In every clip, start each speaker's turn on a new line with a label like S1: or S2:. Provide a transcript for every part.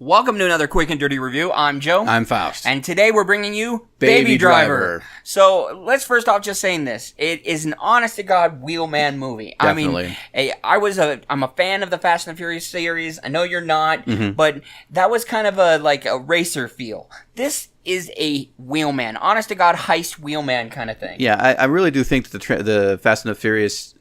S1: Welcome to another quick and dirty review. I'm Joe.
S2: I'm Faust.
S1: And today we're bringing you
S2: Baby Driver.
S1: So let's first off just saying this. It is an honest-to-God wheelman movie.
S2: Definitely.
S1: I mean, I'm a fan of the Fast and the Furious series. I know you're not, but that was kind of a racer feel. This is a wheelman, honest-to-God heist wheelman kind of thing.
S2: Yeah, I really do think that the Fast and the Furious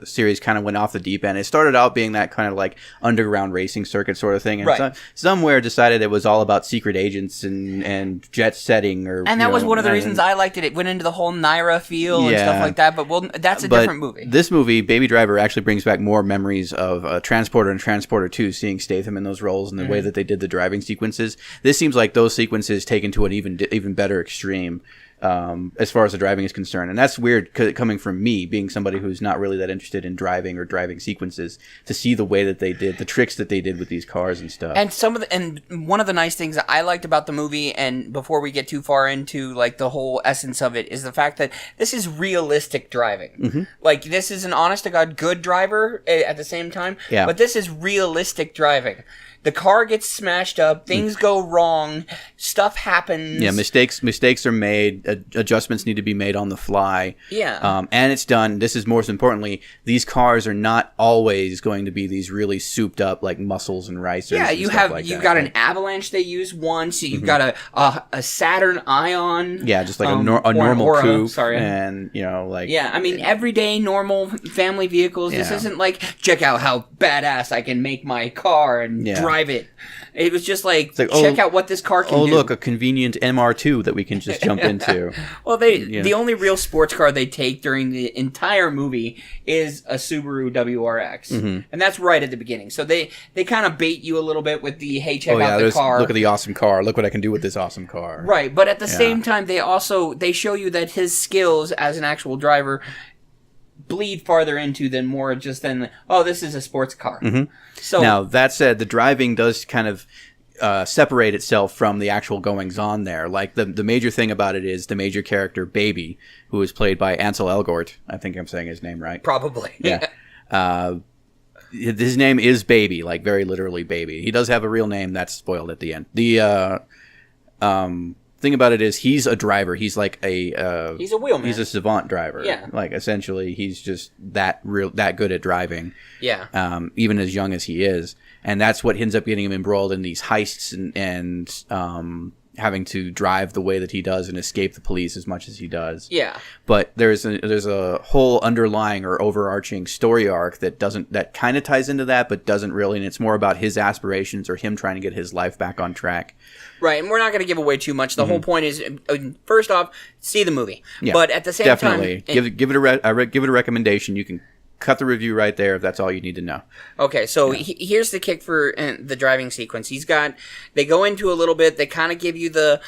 S2: series kind of went off the deep end. It started out being that kind of like underground racing circuit sort of thing, and
S1: right.
S2: somewhere decided it was all about secret agents and jet setting.
S1: And that was one of the reasons I liked it. It went into the whole Naira feel and stuff like that, but that's a different movie.
S2: This movie, Baby Driver, actually brings back more memories of Transporter and Transporter 2, seeing Statham in those roles and the way that they did the driving sequences. This seems like those sequences taken to an even better extreme as far as the driving is concerned. And that's weird coming from me, being somebody who's not really that interested in driving or driving sequences, to see the way that they did, the tricks that they did with these cars and stuff.
S1: And one of the nice things that I liked about the movie, and before we get too far into like the whole essence of it, is the fact that this is realistic driving. Like, this is an honest-to-God good driver at the same time, but this is realistic driving. The car gets smashed up, things go wrong, stuff happens.
S2: Yeah, mistakes are made, adjustments need to be made on the fly.
S1: Yeah.
S2: And it's done. This is most importantly, these cars are not always going to be these really souped up like muscles and racers.
S1: Yeah,
S2: you've
S1: got an Avalanche they use once, you've got a Saturn Ion.
S2: Yeah, just like a normal coupe.
S1: Sorry.
S2: And,
S1: Yeah, I mean, everyday normal family vehicles. This isn't like, check out how badass I can make my car and drive it. It was just like check out what this car can do.
S2: Oh, look, a convenient MR2 that we can just jump into.
S1: Well, the only real sports car they take during the entire movie is a Subaru WRX. And that's right at the beginning. So they kind of bait you a little bit with the, hey, check out the car.
S2: Look at the awesome car. Look what I can do with this awesome car.
S1: Right, but at the same time, they show you that his skills as an actual driver bleed farther into than more just than, oh, this is a sports car. So
S2: now, that said, the driving does kind of separate itself from the actual goings on there. Like, the major thing about it is the major character, Baby, who is played by Ansel Elgort. I think I'm saying his name right.
S1: Probably.
S2: Yeah. His name is Baby, like very literally Baby. He does have a real name that's spoiled at the end. The thing about it is he's a driver. He's like he's
S1: a wheelman.
S2: He's a savant driver.
S1: Yeah. Like,
S2: essentially, he's just that good at driving.
S1: Yeah.
S2: Even as young as he is, and that's what ends up getting him embroiled in these heists and having to drive the way that he does and escape the police as much as he does.
S1: Yeah.
S2: But there's a whole underlying or overarching story arc that kind of ties into that, but doesn't really, and it's more about his aspirations or him trying to get his life back on track.
S1: Right, and we're not going to give away too much. The whole point is, first off, see the movie.
S2: Yeah,
S1: but at the same
S2: definitely.
S1: time,
S2: give it a recommendation. You can cut the review right there if that's all you need to know.
S1: Okay, so here's the kick for the driving sequence. They go into a little bit. They kind of give you the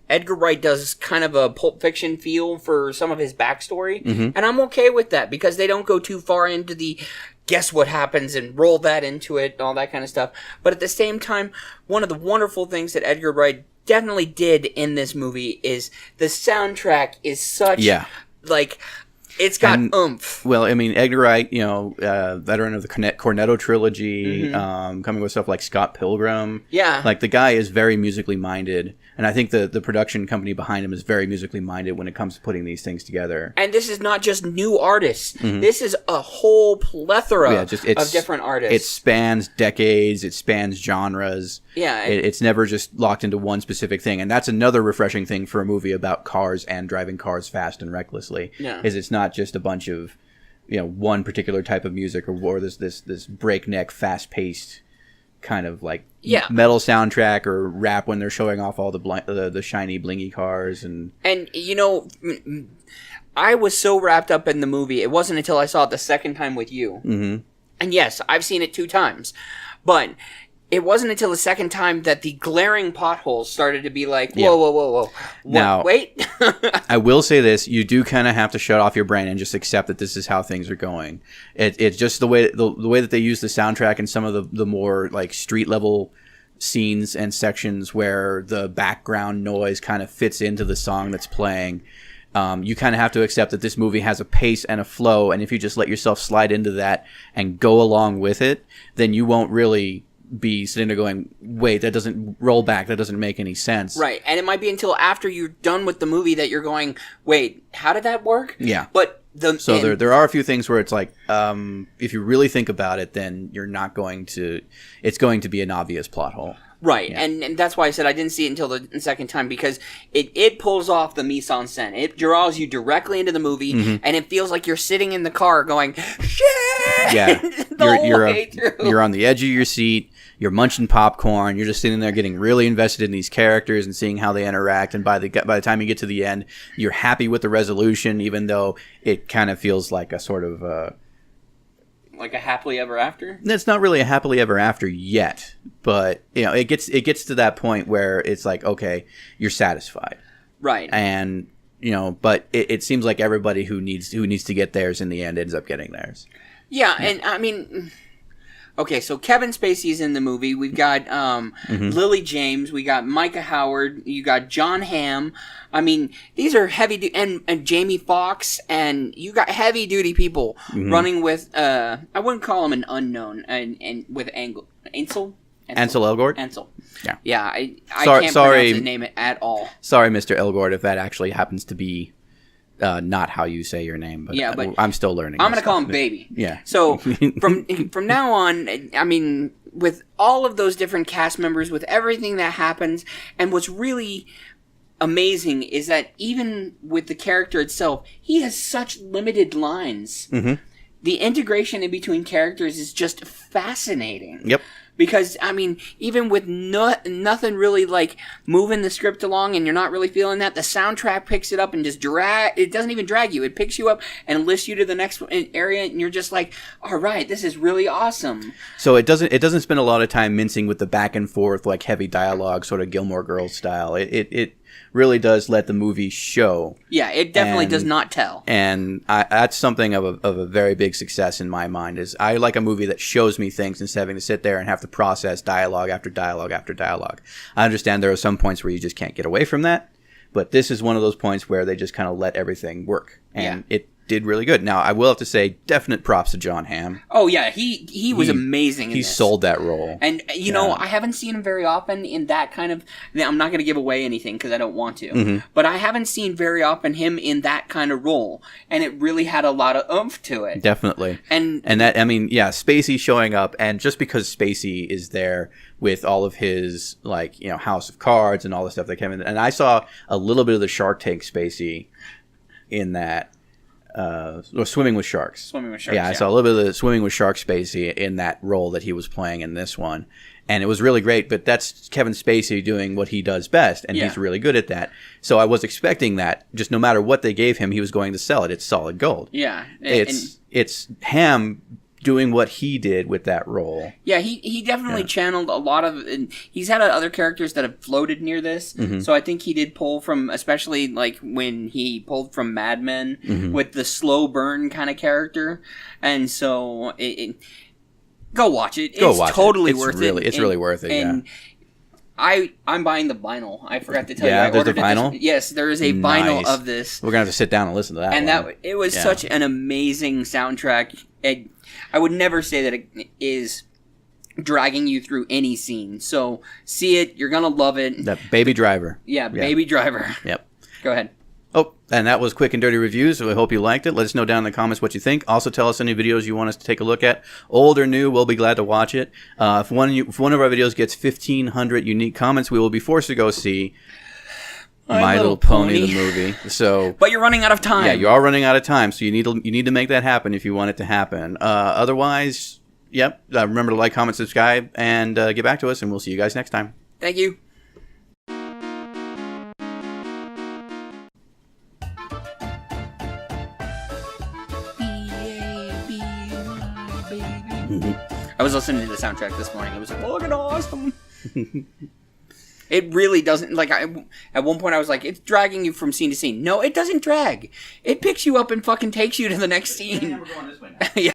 S1: Edgar Wright does kind of a Pulp Fiction feel for some of his backstory, and I'm okay with that because they don't go too far into the guess what happens and roll that into it and all that kind of stuff. But at the same time, one of the wonderful things that Edgar Wright definitely did in this movie is the soundtrack is such like, it's got oomph.
S2: Well, I mean, Edgar Wright, veteran of the Cornetto trilogy, coming with stuff like Scott Pilgrim.
S1: Yeah.
S2: Like, the guy is very musically minded, and I think the production company behind him is very musically minded when it comes to putting these things together.
S1: And this is not just new artists. This is a whole plethora of different artists.
S2: It spans decades. It spans genres.
S1: Yeah.
S2: It's never just locked into one specific thing. And that's another refreshing thing for a movie about cars and driving cars fast and recklessly.
S1: Yeah.
S2: Is it's not just a bunch of, one particular type of music or this breakneck, fast-paced kind of like metal soundtrack or rap when they're showing off all the shiny blingy cars and
S1: I was so wrapped up in the movie. It wasn't until I saw it the second time with you. And yes, I've seen it 2 times, but it wasn't until the second time that the glaring potholes started to be like, whoa.
S2: Now,
S1: wait.
S2: I will say this. You do kind of have to shut off your brain and just accept that this is how things are going. It's just the way that they use the soundtrack in some of the more like street level scenes and sections where the background noise kind of fits into the song that's playing. You kind of have to accept that this movie has a pace and a flow, and if you just let yourself slide into that and go along with it, then you won't really be sitting there going, wait, that doesn't roll back, that doesn't make any sense.
S1: Right, and it might be until after you're done with the movie that you're going, wait, how did that work?
S2: Yeah.
S1: But
S2: there are a few things where it's like, if you really think about it, then it's going to be an obvious plot hole.
S1: Right,
S2: Yeah.
S1: and that's why I said I didn't see it until the second time, because it pulls off the mise en scène. It draws you directly into the movie, and it feels like you're sitting in the car going, shit!
S2: Yeah.
S1: the whole way through.
S2: You're on the edge of your seat, you're munching popcorn, you're just sitting there getting really invested in these characters and seeing how they interact, and by the time you get to the end, you're happy with the resolution, even though it kind of feels like a sort of...
S1: like a happily ever after?
S2: It's not really a happily ever after yet, but it gets to that point where it's like, okay, you're satisfied.
S1: Right.
S2: And but it seems like everybody who needs to get theirs in the end ends up getting theirs.
S1: Yeah, and I mean, okay, so Kevin Spacey's in the movie. We've got Lily James. We got Micah Howard. You got John Hamm. I mean, these are heavy and Jamie Foxx, and you got heavy duty people running with. I wouldn't call him an unknown, and with Ansel
S2: Elgort.
S1: Ansel.
S2: Yeah.
S1: Yeah. I can't pronounce his name at all.
S2: Sorry, Mr. Elgort, if that actually happens to be not how you say your name, but,
S1: yeah, but
S2: I'm still learning.
S1: I'm going to call him Baby.
S2: Yeah.
S1: So from now on, I mean, with all of those different cast members, with everything that happens, and what's really amazing is that even with the character itself, he has such limited lines.
S2: Mm-hmm.
S1: The integration in between characters is just fascinating.
S2: Yep.
S1: Because, I mean, even with nothing really, like, moving the script along and you're not really feeling that, the soundtrack picks it up and just it doesn't even drag you. It picks you up and lifts you to the next area, and you're just like, all right, this is really awesome.
S2: So it doesn't spend a lot of time mincing with the back and forth, like, heavy dialogue, sort of Gilmore Girls style. It really does let the movie show.
S1: Yeah, it definitely does not tell.
S2: And that's something of a very big success in my mind. Is I like a movie that shows me things instead of having to sit there and have to process dialogue after dialogue after dialogue. I understand there are some points where you just can't get away from that, but this is one of those points where they just kind of let everything work, and it did really good. Now, I will have to say, definite props to John Hamm.
S1: Oh, yeah, he was amazing in this.
S2: He sold that role.
S1: And, you know, I haven't seen him very often in that kind of... I'm not going to give away anything because I don't want to. But I haven't seen very often him in that kind of role. And it really had a lot of oomph to it.
S2: Definitely. And that, I mean, yeah, Spacey showing up, and just because Spacey is there with all of his, like, House of Cards and all the stuff that came in. And I saw a little bit of the Shark Tank Spacey in that. Swimming with Sharks. Yeah, I saw a little bit of the Swimming with Sharks Spacey in that role that he was playing in this one. And it was really great, but that's Kevin Spacey doing what he does best, and he's really good at that. So I was expecting that, just no matter what they gave him, he was going to sell it. It's solid gold.
S1: Yeah.
S2: It's Hamm doing what he did with that role.
S1: Yeah, he definitely channeled a lot of... And he's had other characters that have floated near this, so I think he did pull from, especially like when he pulled from Mad Men with the slow burn kind of character, and so go watch it. It's totally worth it.
S2: It's really worth it,
S1: and I'm buying the vinyl. I forgot to tell you.
S2: Yeah, there's a vinyl?
S1: Yes, there is a vinyl of this.
S2: We're going to have to sit down and listen to that
S1: and
S2: one.
S1: It was such an amazing soundtrack. I would never say that it is dragging you through any scene. So see it. You're going to love it.
S2: That Baby Driver.
S1: Yeah, Baby Driver.
S2: Yep.
S1: Go ahead.
S2: Oh, and that was Quick and Dirty Reviews, so I hope you liked it. Let us know down in the comments what you think. Also, tell us any videos you want us to take a look at. Old or new, we'll be glad to watch it. If one of our videos gets 1,500 unique comments, we will be forced to go see My Little Pony, the movie. So,
S1: but you're running out of time.
S2: Yeah, you are running out of time, so you need to make that happen if you want it to happen. Otherwise, remember to like, comment, subscribe, and get back to us, and we'll see you guys next time.
S1: Thank you. I was listening to the soundtrack this morning. It was fucking awesome. It really doesn't, like, at one point I was like, it's dragging you from scene to scene. No, it doesn't drag. It picks you up and fucking takes you to the next scene.
S2: We're going this way now.
S1: Yeah.